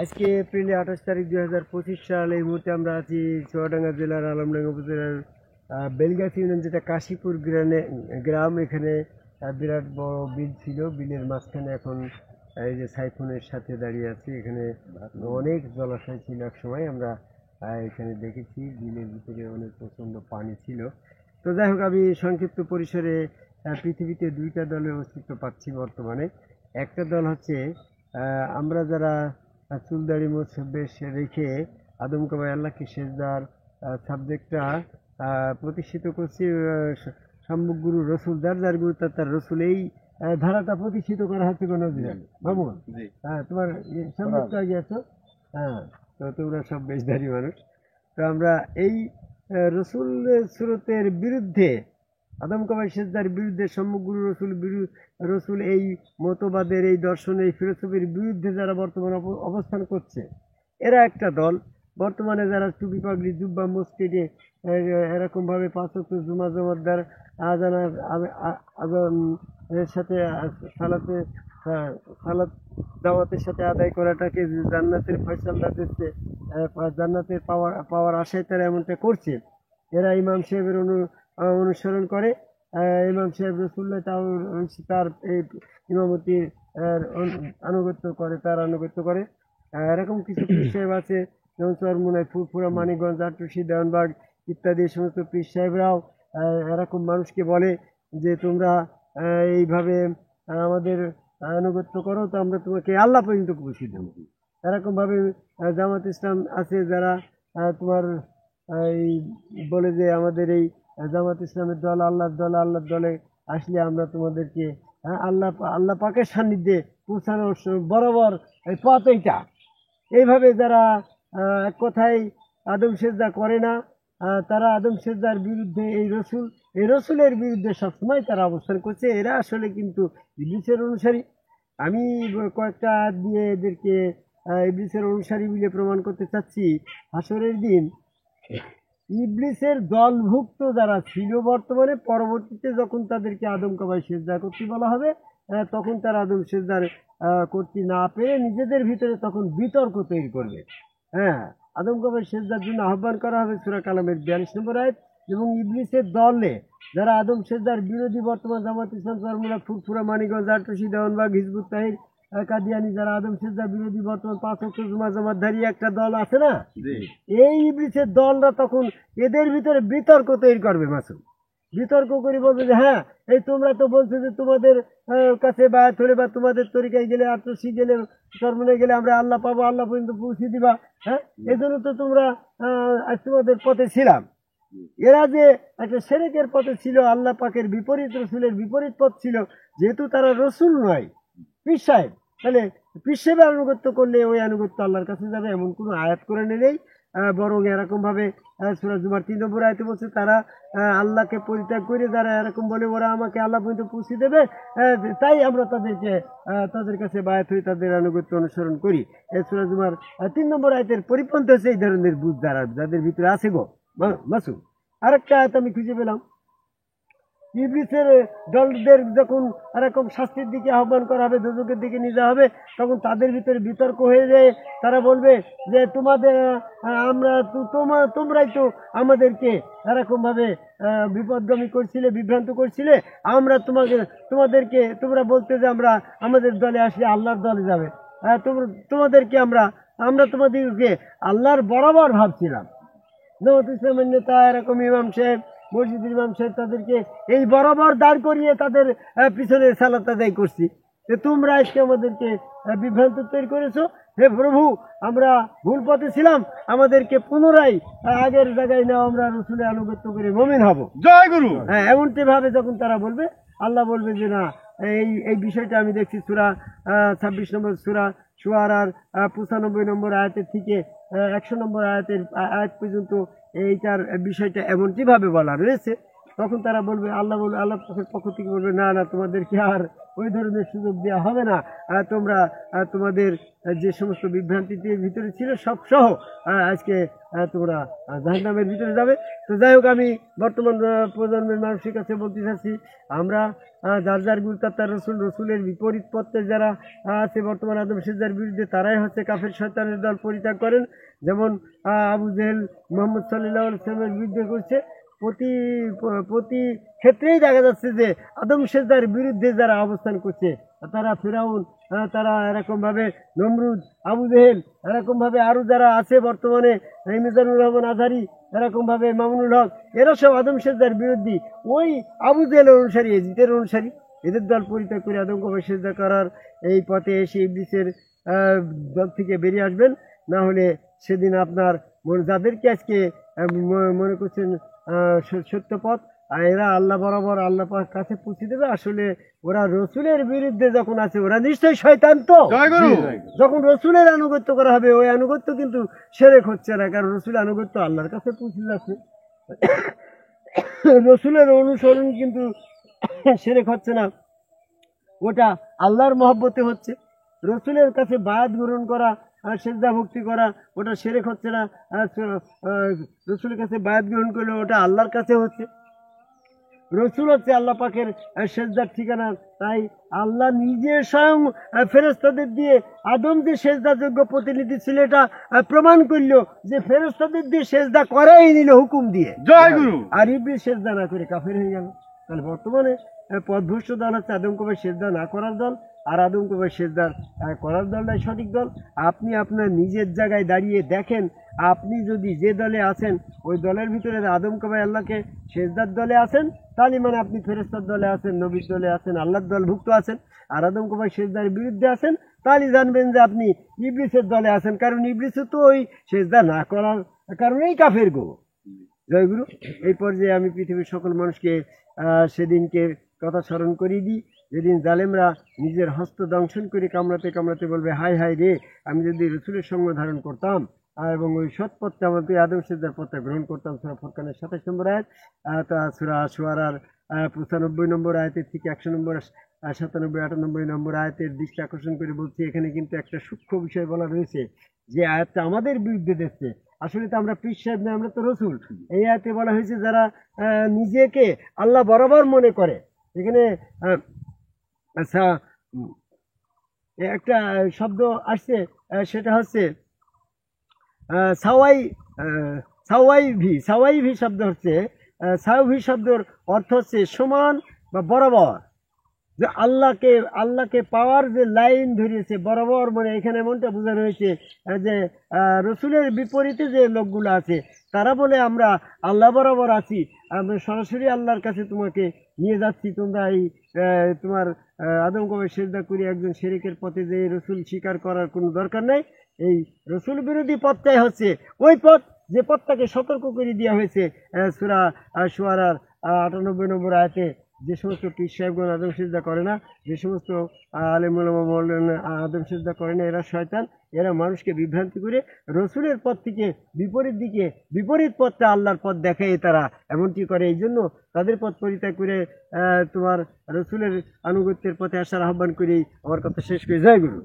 আজকে এপ্রিলে 28 তারিখ 2025 সাল। এই মুহূর্তে আমরা আছি চুয়াডাঙ্গা জেলার আলমডাঙ্গা উপজেলার বেলগাছি ইউনিয়ন, যেটা কাশীপুর গ্রাম। এখানে বিরাট বড় বিল ছিল। বিলের মাঝখানে এখন এই যে সাইফোনের সাথে দাঁড়িয়ে আছি। এখানে অনেক জলাশয় ছিল এক সময়, আমরা এখানে দেখেছি। বিলের ভিতরে অনেক প্রচণ্ড পানি ছিল। তো যাই হোক, আমি সংক্ষিপ্ত পরিসরে পৃথিবীতে দুইটা দলের অস্তিত্ব পাচ্ছি বর্তমানে। একটা দল হচ্ছে আমরা যারা চুলদাড়ি মোছ বেশ রেখে আদমকাবাই আল্লাহকে সেজদার সাবজেক্টটা প্রতিষ্ঠিত করছি। সম্মুখ গুরু রসুল, যার যার গুরু তার রসুল, এই ধারাটা প্রতিষ্ঠিত করা হচ্ছে কোনো মামুন। হ্যাঁ, তোমার সম্মুখ আগে আছো। হ্যাঁ, তো তোমরা সব বেশধারী মানুষ। তো আমরা এই রসুল সুরতের বিরুদ্ধে, আদমকাবাই সেজদার বিরুদ্ধে, সম্মুখ গুরু রসুল এই মতবাদের, এই দর্শনের, এই ফিলোসফির বিরুদ্ধে যারা বর্তমানে অবস্থান করছে, এরা একটা দল। বর্তমানে যারা টুপি পাগড়ি জুব্বা মসজিদে এরকমভাবে 5 ওয়াক্ত জুমা জমাদ্দার আজানার এর সাথে সালাতে সালাত দাওয়াতের সাথে আদায় করাটাকে জান্নাতের ফয়সালা দিচ্ছে, জান্নাতের পাওয়ার আশায় তারা এমনটা করছে। এরা ইমাম সাহেবের অনুসরণ করে। ইমাম সাহেব রসুল্লাহ তার এই ইমামতির আনুগত্য করে, তার আনুগত্য করে। এরকম কিছু পীর সাহেব আছে, যেমন চরমুনাই, ফুরফুরা, মানিকগঞ্জ, আটরশি, দেওয়ানবাগ ইত্যাদি সমস্ত পীর সাহেবরাও এরকম মানুষকে বলে যে তোমরা এইভাবে আমাদের আনুগত্য করো, তো আমরা তোমাকে আল্লাহ পর্যন্ত পৌঁছে দেবো। এরকমভাবে জামাত ইসলাম আছে, যারা তোমার এই বলে যে আমাদের এই জামাত ইসলামের দল আল্লাহর দল, আল্লাহর দলে আসলে আমরা তোমাদেরকে আল্লাহ পাকের সান্নিধ্যে পৌঁছানোর বরাবর এই পথ এইটা। এইভাবে যারা এক কথায় আদম সেজদা করে না, তারা আদম সেজদার বিরুদ্ধে, এই রসুলের বিরুদ্ধে সবসময় তারা অবস্থান করছে। এরা আসলে কিন্তু ইবলিসের অনুসারী। আমি কয়েকটা দিয়ে এদেরকে ইবলিসের অনুসারী বলে প্রমাণ করতে চাচ্ছি। হাসরের দিন ইবলিসের দলভুক্ত যারা ছিল বর্তমানে, পরবর্তীতে যখন তাদেরকে আদমকাবাই সেজদা করতে বলা হবে, তখন তারা আদম সেজদার করতে না পেরে নিজেদের ভিতরে তখন বিতর্ক তৈরি করবে। হ্যাঁ, আদমকাবাই সেজদার জন্য আহ্বান করা হবে সূরা কালামের 42 নম্বর আয়াত। এবং ইবলিসের দলে যারা আদম সেজদার বিরোধী, বর্তমান জামাত ইসলাম, চরমুনা, ফুরফুরা, মানিকগঞ্জ, আটরশি, দেওয়ানবাগ, হিজবুত তাহির, কাদিয়ানি, যারা আদম সেজদার বিরোধী, বর্তমান 5 ওয়াক্ত জুমা জামাতধারী একটা দল আছে না, এই ইবলিসের দলরা তখন এদের ভিতরে বিতর্ক তৈরি করবে। মাসুম বিতর্ক করে বলবে যে হ্যাঁ, এই তোমরা তো বলছো যে তোমাদের কাছে বায়াত হলে বা তোমাদের তরিকায় গেলে, আটরশি গেলে, চরমুনে গেলে আমরা আল্লাহ পাবো, আল্লাহ পর্যন্ত পৌঁছে দিবা। হ্যাঁ, এই জন্য তো তোমরা আজ তোমাদের পথে ছিলাম। এরা যে একটা সেরেকের পথে ছিল, আল্লাহ পাকের বিপরীত, রসুলের বিপরীত পথ ছিল। যেহেতু তারা রসুল নয়, পীর সাহেব, তাহলে পীর সাহেবের আনুগত্য করলে ওই আনুগত্য আল্লাহর কাছে যাবে, এমন কোনো আয়াত করে নেই। বরং এরকম ভাবে সূরা জুমার 3 নম্বর আয়াতে বলছে, তারা আল্লাহকে পরিত্যাগ করে যারা এরকম বলে ওরা আমাকে আল্লাহ পর্যন্ত পৌঁছে দেবে, তাই আমরা তাদের কাছে বায়াত হয়ে তাদের আনুগত্য অনুসরণ করি। সূরা জুমার 3 নম্বর আয়াতের পরিপন্থী হচ্ছে এই ধরনের বুঝ যাদের ভিতরে আছে গো মাসুম। আরেকটা আয়াত আমি খুঁজে পেলাম। ইবলিসের দলদের যখন এরকম শাস্তির দিকে আহ্বান করা হবে, দোজখের দিকে নিয়ে যাওয়া হবে, তখন তাদের ভিতরে বিতর্ক হয়ে যায়। তারা বলবে যে তোমরাই তো আমাদেরকে এরকম ভাবে বিপদগামী করছিলে, বিভ্রান্ত করছিলে। আমরা তোমরা বলতে যে আমাদের দলে আসলে আল্লাহর দলে যাবে। আমরা তোমাদেরকে আল্লাহর বরাবর ভাবছিলাম। জামাত ইসলামের নেতা এরকম ইমাম সাহেব, মসজিদের ইমাম সাহেব, তাদেরকে এই বরাবর দাঁড় করিয়ে তাদের পিছনে সালাত আদায় করছি। যে তোমরা আজকে আমাদেরকে বিভ্রান্ত তৈরি করেছো। হে প্রভু, আমরা ভুল পথে ছিলাম, আমাদেরকে পুনরায় আগের জায়গায় নাও, আমরা রসুলের আনুগত্য করে মুমিন হব। জয় গুরু। হ্যাঁ, এমনটি ভাবে যখন তারা বলবে, আল্লাহ বলবে যে না, এই বিষয়টা আমি দেখছি সূরা 26 নম্বর সূরা শুআরার 95 নম্বর আয়াতের থেকে 100 নম্বর আয়াত পর্যন্ত এইটার বিষয়টা এমনটি ভাবে বলা রয়েছে। তখন তারা বলবে আল্লাহ পক্ষ থেকে বলবে না না, তোমাদেরকে আর ওই ধরনের সুযোগ দেওয়া হবে না, তোমরা তোমাদের যে সমস্ত বিভ্রান্তিতে ভিতরে ছিল সব সহ আজকে তোমরা জাহান্নামের ভিতরে যাবে। তো যাই হোক, আমি বর্তমান প্রজন্মের মানুষের কাছে বলতে চাচ্ছি, আমরা যার যার গুরুত্ব তার রসুলের বিপরীত পথে যারা আছে বর্তমান আদম সেজদার বিরুদ্ধে, তারাই হচ্ছে কাফের শয়তানের দল পরিত্যাগ করেন। যেমন আবু জেহেল মোহাম্মদ সাল্লাল্লাহু আলাইহি ওয়াসাল্লামের বিরুদ্ধে করছে, প্রতি ক্ষেত্রেই দেখা যাচ্ছে যে আদম সেজদার বিরুদ্ধে যারা অবস্থান করছে, তারা ফিরাউন, তারা এরকমভাবে নমরুদ, আবু জেহেল, এরকমভাবে আরও যারা আছে বর্তমানে মিজানুর রহমান আজহারি, এরকমভাবে মামুনুল হক, এরা সব আদম সেজদার বিরোধী। ওই আবু জেহেলের অনুসারী, এজিদের অনুসারী, এদের দল পরিত্যাগ করে আদমকে সেজদা করার এই পথে এসে ইবলিসের দল থেকে বেরিয়ে আসবেন। না হলে সেদিন আপনার যাদেরকে আজকে মনে করছেন সত্য পথ, এরা আল্লাহ বরাবর আল্লাহ কাছে পৌঁছে দেবে। আসলে ওরা রসুলের বিরুদ্ধে যখন আছে, ওরা নিশ্চয়ই শয়তান। তো যখন রসুলের আনুগত্য করা হবে, ওই আনুগত্য কিন্তু শিরক হচ্ছে না, কারণ রসুলের আনুগত্য আল্লাহর কাছে পৌঁছে যাচ্ছে। রসুলের অনুসরণ কিন্তু শিরক হচ্ছে না, ওটা আল্লাহর মহব্বতে হচ্ছে। রসুলের কাছে বায়াত গ্রহণ করা, সেজদা ভক্তি করা, ওটা শিরক হচ্ছে না। রসুলের কাছে বায়াত গ্রহণ করলে ওটা আল্লাহর কাছে হচ্ছে। রসুল হচ্ছে আল্লাহ পাকের সেজদার ঠিকানা। তাই আল্লাহ নিজে স্বয়ং ফেরেশতাদের দিয়ে আদম যে সেজদার যোগ্য প্রতিনিধি ছিল, এটা প্রমাণ করলো যে ফেরেশতাদের দিয়ে সেজদা করাই নিল হুকুম দিয়ে, জয় গুরু। আর ইবলিস সেজদা না করে কাফের হয়ে গেল। তাহলে বর্তমানে পথভ্রষ্ট দল হচ্ছে আদম কবর সেজদা না করার দল, আর আদম কবর সেজদার করার দলটাই সঠিক দল। আপনি আপনার নিজের জায়গায় দাঁড়িয়ে দেখেন, আপনি যদি যে দলে আছেন ওই দলের ভিতরে আদম কবর আল্লাহকে সেজদার দলে আছেন, তাহলে মানে আপনি ফেরেশতার দলে আছেন, নবীর দলে আছেন, আল্লাহর দলভুক্ত আছেন। আর আদম কবর সেজদার বিরুদ্ধে আছেন, তাহলে জানবেন যে আপনি ইবলিসের দলে আছেন, কারণ ইবলিসও তো ওই সেজদা না করার কারণেই কাফের গো। জয়গুরু। এই পর্যায়ে আমি পৃথিবীর সকল মানুষকে সেদিনকে কথা স্মরণ করিয়ে দিই, যেদিন জালেমরা নিজের হস্ত দংশন করে কামড়াতে কামড়াতে বলবে, হায় হায় রে, আমি যদি রসুলের সঙ্গ ধারণ করতাম এবং ওই সৎ পথটা আমাকে আদম সেজদার পথটা গ্রহণ করতাম। সূরা ফুরকানের 27 নম্বর আয়াত, তা সূরা শুআরার 95 নম্বর আয়াতের থেকে 100 নম্বর 97 98 নম্বর আয়াতের দৃষ্টি আকর্ষণ করে বলছি, এখানে কিন্তু একটা সূক্ষ্ম বিষয় বলা রয়েছে, যে আয়াতটা আমাদের বিরুদ্ধে দেখছে। আসলে তো আমরা পীর সাহেব না, আমরা তো রসুল। এই আয়াতে বলা হয়েছে যারা নিজেকে আল্লাহ বরাবর মনে করে। এখানে আচ্ছা একটা শব্দ আসছে, সেটা হচ্ছে সাওয়াইভি শব্দ হচ্ছে, সাওভি শব্দের অর্থ হচ্ছে সমান বা বরাবর। যে আল্লাহকে পাওয়ার যে লাইন ধরিয়েছে বরাবর, মানে এখানে এমনটা বোঝানো হয়েছে যে রসুলের বিপরীতে যে লোকগুলো আছে, তারা বলে আমরা আল্লাহ বরাবর আছি, আমরা সরাসরি আল্লাহর কাছে তোমাকে নিয়ে যাচ্ছি, তোমরা এই তোমার আদম কবর সেজদা করে একজন শিরকের পথে যে রসুল স্বীকার করার কোনো দরকার নাই। এই রসুল বিরোধী পথটাই হচ্ছে ওই পথ, যে পথটাকে সতর্ক করে দেওয়া হয়েছে সূরা শুআরার 98 নম্বর আয়াতে। যে সমস্ত পীর সাহেবগণ আদম সেজদা করে না, যে সমস্ত আলেম ওলামা মাওলানা আদম সেজদা করে না, এরা শয়তান। এরা মানুষকে বিভ্রান্তি করে রসুলের পথ থেকে বিপরীত পথটা আল্লাহর পথ দেখায় তারা এমনটি করে। এই জন্য তাদের পথ পরিত্যাগ করে তোমার রসুলের আনুগত্যের পথে আসার আহ্বান করেই আমার কথা শেষ করে, জয় গুরু।